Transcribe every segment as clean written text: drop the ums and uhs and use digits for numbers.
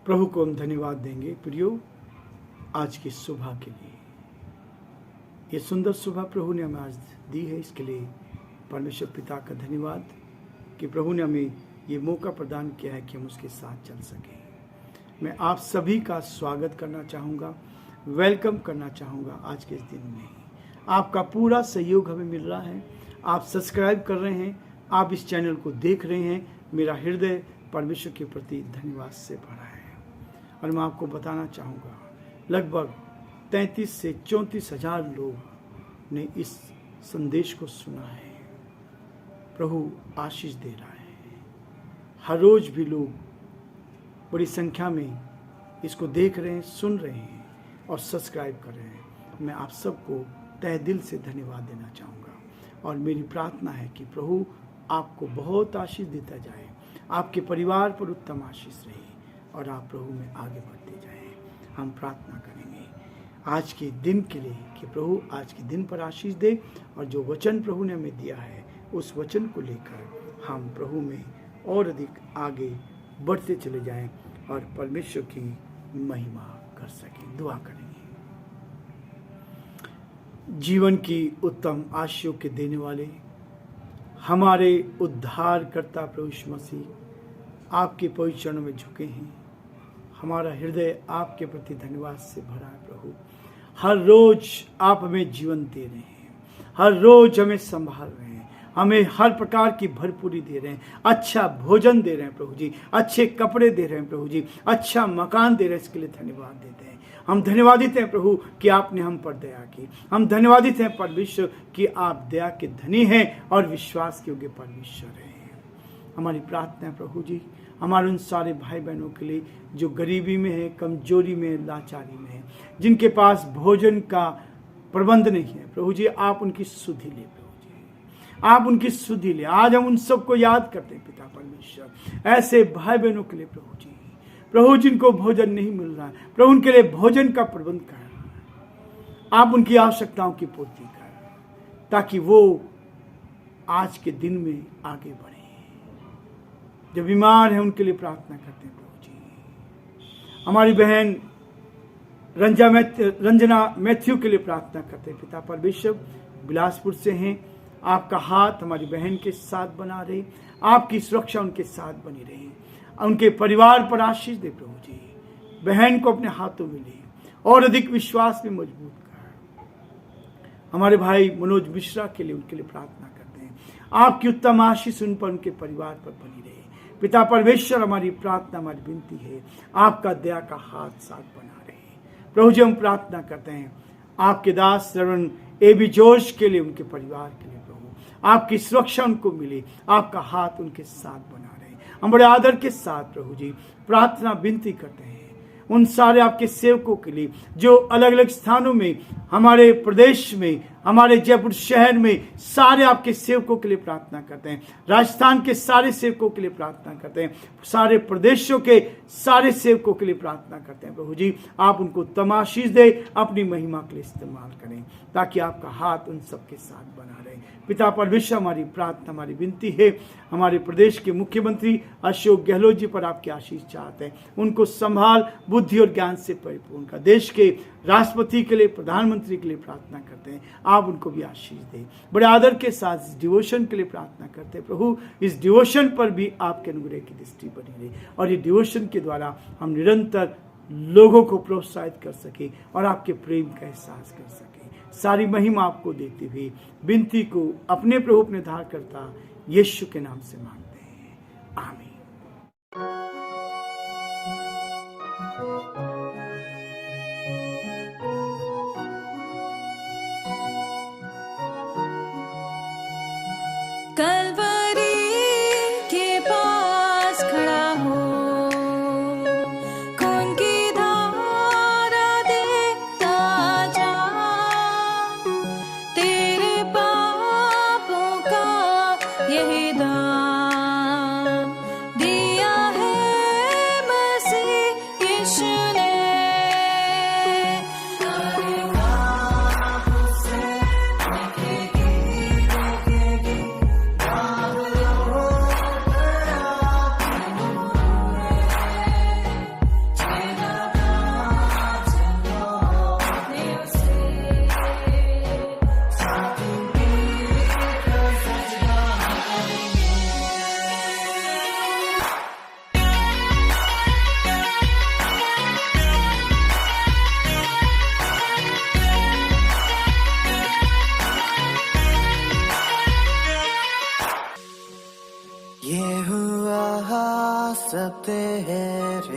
प्रभु को हम धन्यवाद देंगे प्रियो आज की सुबह के लिए। ये सुंदर सुबह प्रभु ने हमें आज दी है, इसके लिए परमेश्वर पिता का धन्यवाद कि प्रभु ने हमें ये मौका प्रदान किया है कि हम उसके साथ चल सकें। मैं आप सभी का स्वागत करना चाहूँगा, वेलकम करना चाहूँगा आज के इस दिन में। आपका पूरा सहयोग हमें मिल रहा है, आप सब्सक्राइब कर रहे हैं, आप इस चैनल को देख रहे हैं। मेरा हृदय परमेश्वर के प्रति धन्यवाद से भरा है। और मैं आपको बताना चाहूँगा लगभग 33 से 34 हजार लोग ने इस संदेश को सुना है। प्रभु आशीष दे रहा है। हर रोज भी लोग बड़ी संख्या में इसको देख रहे हैं, सुन रहे हैं और सब्सक्राइब कर रहे हैं। मैं आप सबको तहे दिल से धन्यवाद देना चाहूँगा और मेरी प्रार्थना है कि प्रभु आपको बहुत आशीष देता जाए, आपके परिवार पर उत्तम आशीष रहे और आप प्रभु में आगे बढ़ते जाएं। हम प्रार्थना करेंगे आज के दिन के लिए कि प्रभु आज के दिन पर आशीष दे और जो वचन प्रभु ने हमें दिया है उस वचन को लेकर हम प्रभु में और अधिक आगे बढ़ते चले जाएं और परमेश्वर की महिमा कर सकें। दुआ करेंगे। जीवन की उत्तम आशीषों के देने वाले हमारे उद्धारकर्ता प्रभु यीशु मसीह आपके पवित्र चरणों में झुके हैं। हमारा हृदय आपके प्रति धन्यवाद से भरा है प्रभु। हर रोज आप हमें जीवन दे रहे हैं, हर रोज हमें संभाल रहे हैं, हमें हर प्रकार की भरपूरी दे रहे हैं, अच्छा भोजन दे रहे हैं प्रभु जी, अच्छे कपड़े दे रहे हैं प्रभु जी, अच्छा मकान दे रहे हैं। इसके लिए धन्यवाद देते हैं। हम धन्यवादित हैं प्रभु कि आपने हम पर दया की। हम धन्यवादित हैं परमेश्वर कि आप दया के धनी हैं और विश्वास के योग्य परमेश्वर हैं। हमारी प्रार्थना है प्रभु जी हमारे उन सारे भाई बहनों के लिए जो गरीबी में है, कमजोरी में, लाचारी में है, जिनके पास भोजन का प्रबंध नहीं है। प्रभु जी आप उनकी सुधि ले, प्रभु जी आप उनकी सुधि ले। आज हम उन सबको याद करते हैं पिता परमेश्वर, ऐसे भाई बहनों के लिए प्रभु जिनको भोजन नहीं मिल रहा है, प्रभु उनके लिए भोजन का प्रबंध कर, आप उनकी आवश्यकताओं की पूर्ति कर ताकि वो आज के दिन में आगे बढ़े। जो बीमार है उनके लिए प्रार्थना करते हैं प्रभु जी। हमारी बहन रंजना मैथ्यू के लिए प्रार्थना करते हैं पिता परमेश्वर, बिलासपुर से हैं। आपका हाथ हमारी बहन के साथ बना रहे, आपकी सुरक्षा उनके साथ बनी रहे, उनके परिवार पर आशीष दे प्रभु जी। बहन को अपने हाथों में ले और अधिक विश्वास में मजबूत कर। हमारे भाई मनोज मिश्रा के लिए उनके लिए प्रार्थना करते हैं, आपकी उत्तम आशीष उन पर, उनके परिवार पर बनी रहे। पिता परमेश्वर हमारी प्रार्थना, हमारी विनती है आपका दया का हाथ साथ बना रहे। प्रभु जी हम प्रार्थना करते हैं आपके दास श्रवण एबी जोश के लिए, उनके परिवार के लिए प्रभु आपकी सुरक्षा उनको मिले, आपका हाथ उनके साथ बना रहे। हम बड़े आदर के साथ प्रभु जी प्रार्थना विनती करते हैं उन सारे आपके सेवकों के लिए जो अलग अलग स्थानों में, हमारे प्रदेश में, हमारे जयपुर शहर में सारे आपके सेवकों के लिए प्रार्थना करते हैं। राजस्थान के सारे सेवकों के लिए प्रार्थना करते हैं, सारे प्रदेशों के सारे सेवकों के लिए प्रार्थना करते हैं। प्रभु जी आप उनको उत्तम आशीष दे, अपनी महिमा के लिए इस्तेमाल करें ताकि आपका हाथ उन सबके साथ बना रहे। पिता परमेश्वर हमारी प्रार्थना, हमारी विनती है हमारे प्रदेश के मुख्यमंत्री अशोक गहलोत जी पर आपकी आशीष चाहते हैं। उनको संभाल, बुद्धि और ज्ञान से परिपूर्ण कर। देश के राष्ट्रपति के लिए, प्रधानमंत्री के लिए प्रार्थना करते हैं, आप उनको भी आशीष दें। बड़े आदर के साथ इस डिवोशन के लिए प्रार्थना करते हैं प्रभु, इस डिवोशन पर भी आपके अनुग्रह की दृष्टि बनी रहे और ये डिवोशन के द्वारा हम निरंतर लोगों को प्रोत्साहित कर सके और आपके प्रेम का एहसास कर सके। सारी महिमा आपको देते हुए विनती को अपने प्रभु, अपने उद्धारकर्ता यीशु के नाम से मांगते हैं, आमीन। कलवरी के पास खड़ा हो, खून की धारा देखता जा, तेरे पापों का यही दाम दिया है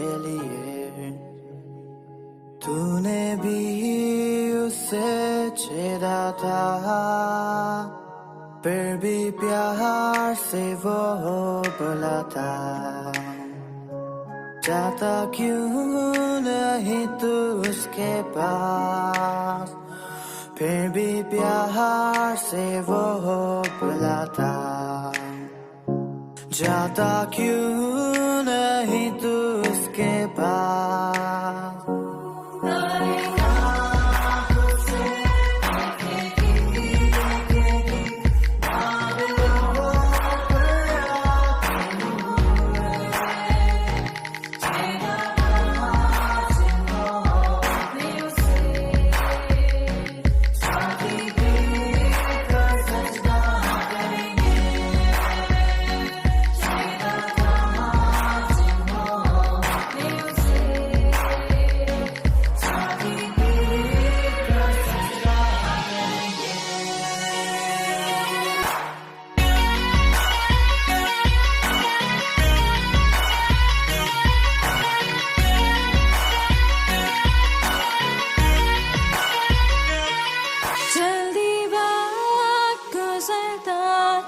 के लिए। तूने भी उसे छेड़ा था, फिर भी प्यार से वो बोला था, जाता क्यों नहीं तू उसके पास, फिर भी प्यार से वो बोला था, जाता क्यों नहीं तू उसके पास।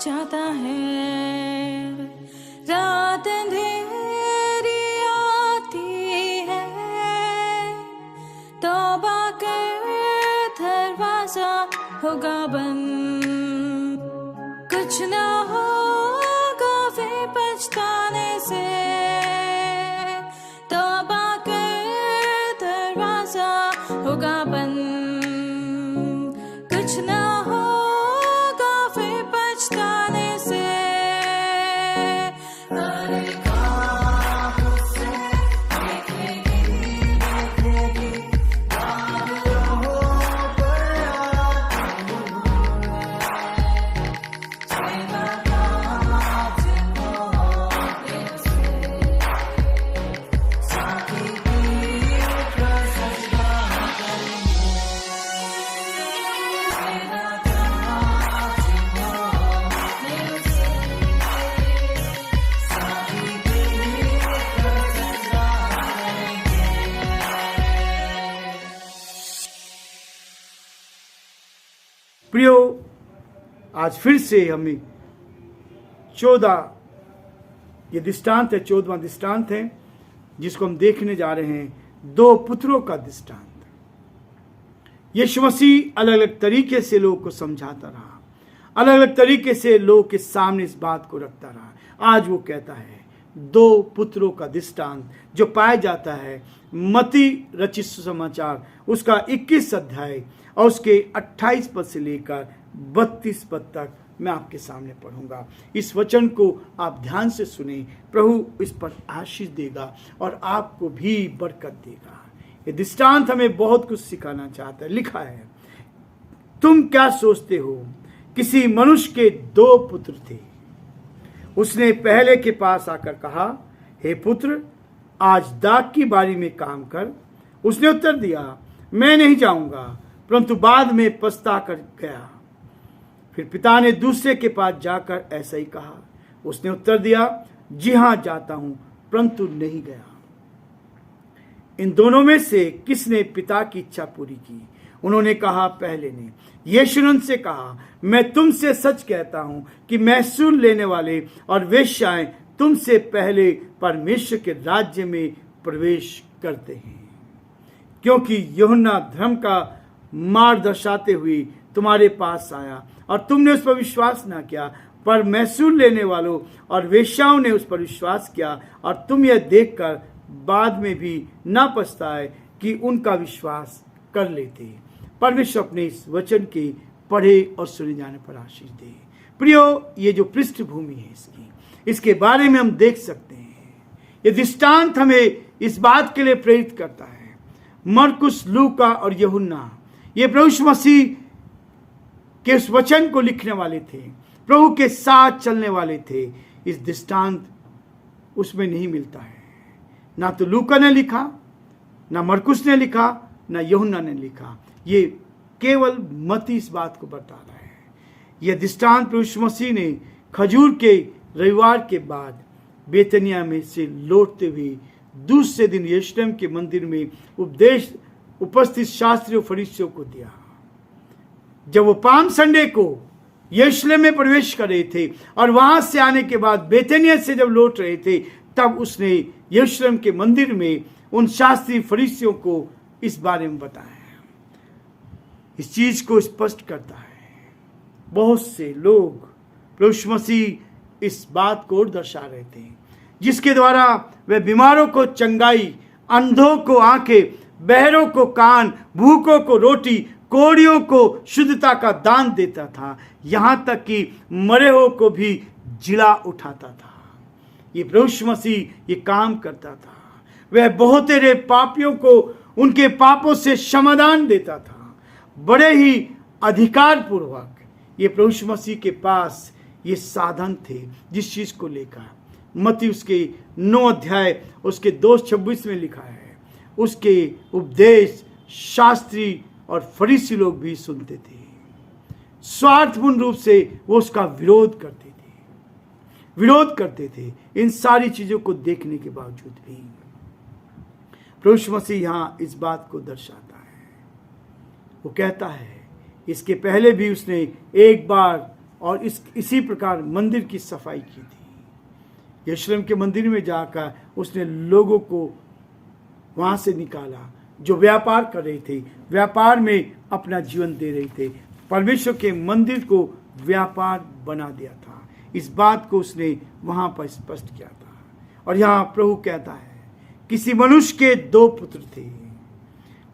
जाता है, रात अंधेरी आती है, तौबा कर दरवाजा होगा बंद, कुछ ना होगा वे पछताने से, तौबा कर दरवाजा होगा बंद, कुछ ना प्रियो, आज फिर से हमें 14 ये दृष्टांत है, 14वां दृष्टांत है जिसको हम देखने जा रहे हैं, 2 पुत्रों का दृष्टांत। यीशु मसीह अलग अलग तरीके से लोगों को समझाता रहा, अलग अलग तरीके से लोगों के सामने इस बात को रखता रहा। आज वो कहता है 2 पुत्रों का दृष्टांत जो पाया जाता है मत्ती रचित सुसमाचार उसका 21 अध्याय और उसके 28 पद से लेकर 32 पद तक मैं आपके सामने पढ़ूंगा। इस वचन को आप ध्यान से सुने, प्रभु इस पर आशीष देगा और आपको भी बरकत देगा। ये दृष्टांत हमें बहुत कुछ सिखाना चाहता है। लिखा है, तुम क्या सोचते हो, किसी मनुष्य के 2 पुत्र थे। उसने पहले के पास आकर कहा, हे पुत्र, आज दाख की बारी में काम कर। उसने उत्तर दिया, मैं नहीं जाऊंगा, परंतु बाद में पछता कर गया। फिर पिता ने दूसरे के पास जाकर ऐसा ही कहा। उसने उत्तर दिया, जी हाँ जाता हूं, परंतु नहीं गया। इन दोनों में से किसने पिता की इच्छा पूरी की? उन्होंने कहा, पहले ने। यीशु ने उनसे कहा, मैं तुमसे सच कहता हूं कि महसूल लेने वाले और वेश्याएं तुमसे पहले परमेश्वर के राज्य में प्रवेश करते हैं। क्योंकि यूहन्ना धर्म का मार्ग दर्शाते हुए तुम्हारे पास आया और तुमने उस पर विश्वास न किया, पर महसूल लेने वालों और वेश्याओं ने उस पर विश्वास किया, और तुम यह देखकर बाद में भी न पछताए कि उनका विश्वास कर लेते। परमेश्वर अपने इस वचन के पढ़े और सुने जाने पर आशीष दे। प्रियो, ये जो पृष्ठभूमि है इसके बारे में हम देख सकते हैं। ये दृष्टांत हमें इस बात के लिए प्रेरित करता है। मरकुस, लूका और यूहन्ना ये प्रभु यीशु मसीह के उस वचन को लिखने वाले थे, प्रभु के साथ चलने वाले थे। इस दृष्टांत उसमें नहीं मिलता है। ना तो लूका ने लिखा, ना मरकुस ने लिखा, ना यूहन्ना ने लिखा। ये केवल मत्ती इस बात को बता रहा है। यह दृष्टांत प्रभु यीशु मसीह ने खजूर के रविवार के बाद बेतनिया में से लौटते हुए दूसरे दिन यरूशलेम के मंदिर में उपदेश उपस्थित शास्त्रियों फरीसियों को दिया। जब वो पाम संडे को यरूशलेम में प्रवेश कर रहे थे और वहां से आने के बाद बेथनिया से जब लौट रहे थे, तब उसने यरूशलेम के मंदिर में उन शास्त्री फरीसियों को इस बारे में बताया। इस चीज को स्पष्ट करता है। बहुत से लोग प्रभु यीशु मसीह इस बात को दर्शा रहे थे, जिसके द्वारा वह बीमारों को चंगाई, अंधों को आंखें, बहरों को कान, भूखों को रोटी, कोढ़ियों को शुद्धता का दान देता था, यहां तक कि मरे हुओं को भी जिला उठाता था। ये प्रभु यीशु मसीह ये काम करता था। वह बहुतेरे पापियों को उनके पापों से क्षमादान देता था। बड़े ही अधिकार पूर्वक ये प्रभु यीशु मसीह के पास ये साधन थे, जिस चीज को लेकर मत्ती उसके 9 अध्याय उसके 2:26 में लिखा है, उसके उपदेश शास्त्री और फरीसी लोग भी सुनते थे। स्वार्थपूर्ण रूप से वो उसका विरोध करते थे। इन सारी चीजों को देखने के बावजूद भी प्रभु यीशु मसीह यहां इस बात को दर्शाता है। वो कहता है, इसके पहले भी उसने एक बार और इसी प्रकार मंदिर की सफाई की थी। यरूशलेम के मंदिर में जाकर उसने लोगों को वहां से निकाला जो व्यापार कर रहे थे, व्यापार में अपना जीवन दे रहे थे। परमेश्वर के मंदिर को व्यापार बना दिया था। इस बात को उसने वहां पर स्पष्ट किया था। और यहां प्रभु कहता है, किसी मनुष्य के 2 पुत्र थे।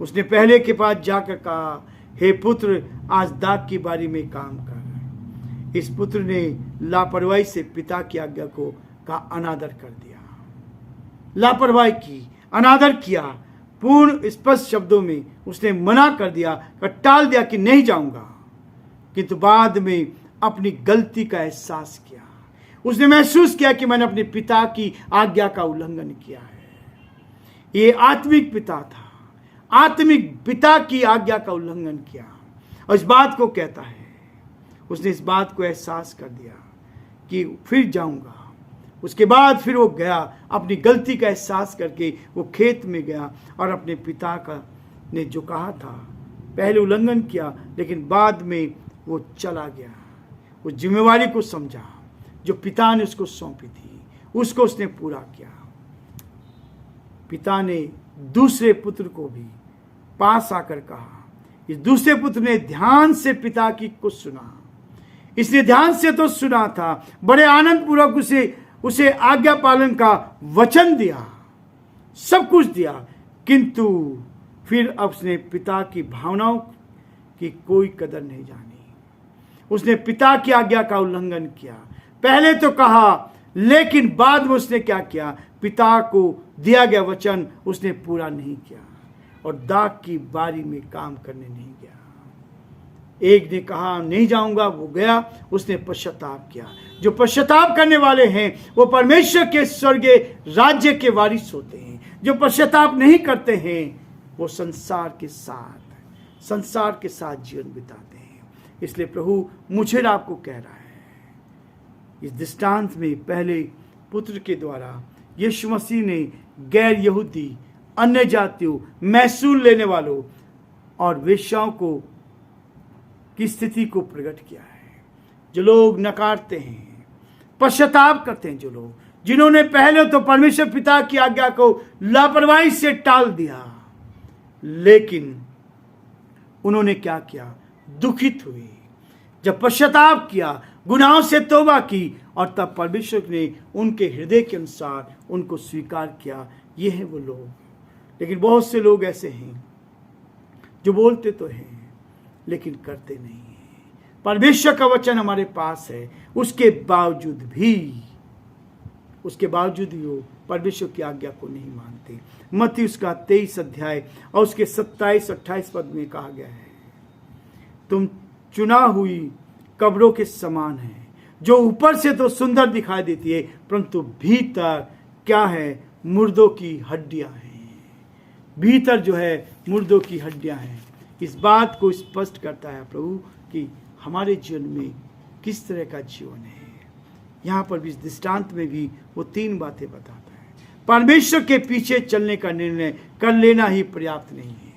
उसने पहले के पास जाकर कहा, हे पुत्र, आज दाख की बारी में काम कर। इस पुत्र ने लापरवाही से पिता की आज्ञा का अनादर कर दिया। लापरवाही की, अनादर किया। पूर्ण स्पष्ट शब्दों में उसने मना कर दिया, टाल दिया कि नहीं जाऊंगा। किंतु बाद में अपनी गलती का एहसास किया। उसने महसूस किया कि मैंने अपने पिता की आज्ञा का उल्लंघन किया है। ये आत्मिक पिता था, आत्मिक पिता की आज्ञा का उल्लंघन किया और इस बात को कहता है, उसने इस बात को एहसास कर दिया कि फिर जाऊंगा। उसके बाद फिर वो गया, अपनी गलती का एहसास करके वो खेत में गया और अपने पिता का ने जो कहा था पहले उल्लंघन किया, लेकिन बाद में वो चला गया। उस जिम्मेवारी को समझा जो पिता ने उसको सौंपी थी, उसको उसने पूरा किया। पिता ने दूसरे पुत्र को भी पास आकर कहा। इस दूसरे पुत्र ने ध्यान से पिता की कुछ सुना। इसने ध्यान से तो सुना था, बड़े आनंद पूर्वक उसे आज्ञा पालन का वचन दिया, सब कुछ दिया, किंतु फिर अब उसने पिता की भावनाओं की कोई कदर नहीं जानी। उसने पिता की आज्ञा का उल्लंघन किया। पहले तो कहा, लेकिन बाद में उसने क्या किया, पिता को दिया गया वचन उसने पूरा नहीं किया और दाख की बारी में काम करने नहीं गया। एक ने कहा नहीं जाऊंगा, वो गया, उसने पश्चाताप किया। जो पश्चाताप करने वाले हैं वो परमेश्वर के स्वर्गीय राज्य के वारिस होते हैं। जो पश्चाताप नहीं करते हैं वो संसार के साथ जीवन बिताते हैं। इसलिए प्रभु मुझे आपको कह रहा है, इस दृष्टांत में पहले पुत्र के द्वारा यीशु मसीह ने गैर यहूदी, अन्य जातियों, महसूल लेने वालों और वेश्याओं की स्थिति को प्रकट किया है। जो लोग नकारते हैं, पश्चाताप करते हैं, जो लोग जिन्होंने पहले तो परमेश्वर पिता की आज्ञा को लापरवाही से टाल दिया, लेकिन उन्होंने क्या किया, दुखित हुए। जब पश्चाताप किया, गुनाहों से तौबा की और तब परमेश्वर ने उनके हृदय के अनुसार उनको स्वीकार किया। ये हैं वो लोग। लेकिन बहुत से लोग ऐसे हैं जो बोलते तो हैं लेकिन करते नहीं हैं। परमेश्वर का वचन हमारे पास है, उसके बावजूद भी वो परमेश्वर की आज्ञा को नहीं मानते। मत्ती उसका 23 अध्याय और उसके 27-28 पद में कहा गया है, तुम चुना हुई कब्रों के समान है, जो ऊपर से तो सुंदर दिखाई देती है, परंतु भीतर क्या है, मुर्दों की हड्डियां हैं। भीतर जो है मुर्दों की हड्डियां हैं। इस बात को स्पष्ट करता है प्रभु कि हमारे जीवन में किस तरह का जीवन है। यहाँ पर भी इस दृष्टांत में भी वो 3 बातें बताता है। परमेश्वर के पीछे चलने का निर्णय कर लेना ही पर्याप्त नहीं है।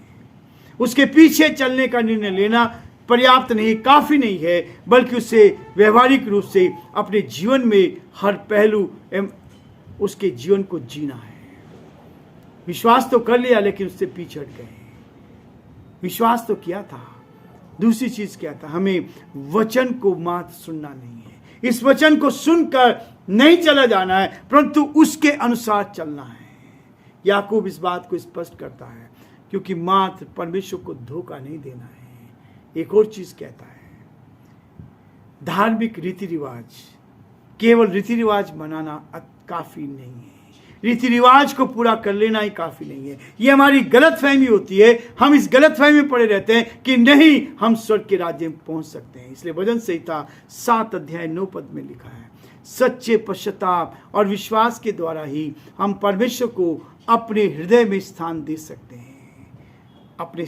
उसके पीछे चलने का निर्णय लेना पर्याप्त नहीं, काफी नहीं है, बल्कि उसे व्यवहारिक रूप से अपने जीवन में हर पहलू एवं उसके जीवन को जीना है। विश्वास तो कर लिया लेकिन उससे पीछे हट गए। विश्वास तो किया था, दूसरी चीज क्या था, हमें वचन को मात्र सुनना नहीं है, इस वचन को सुनकर नहीं चला जाना है, परंतु उसके अनुसार चलना है। याकूब इस बात को स्पष्ट करता है, क्योंकि मात्र परमेश्वर को धोखा नहीं देना है। एक और चीज कहता है, धार्मिक रीति रिवाज, केवल रीति रिवाज मनाना काफी नहीं है, रीति रिवाज को पूरा कर लेना ही काफी नहीं है। ये हमारी गलत फहमी होती है, हम इस गलत फहमी में पड़े रहते हैं कि नहीं, हम स्वर्ग के राज्य में पहुंच सकते हैं। इसलिए भजन संहिता 7 अध्याय 9 पद में लिखा है, सच्चे पश्चाताप और विश्वास के द्वारा ही हम परमेश्वर को अपने हृदय में स्थान दे सकते हैं, अपने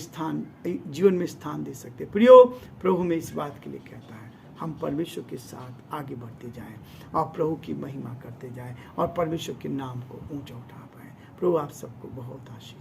जीवन में स्थान दे सकते हैं। प्रियो, प्रभु में इस बात के लिए कहता है, हम परमेश्वर के साथ आगे बढ़ते जाएं और प्रभु की महिमा करते जाएं और परमेश्वर के नाम को ऊंचा उठा पाएं। प्रभु आप सबको बहुत आशीष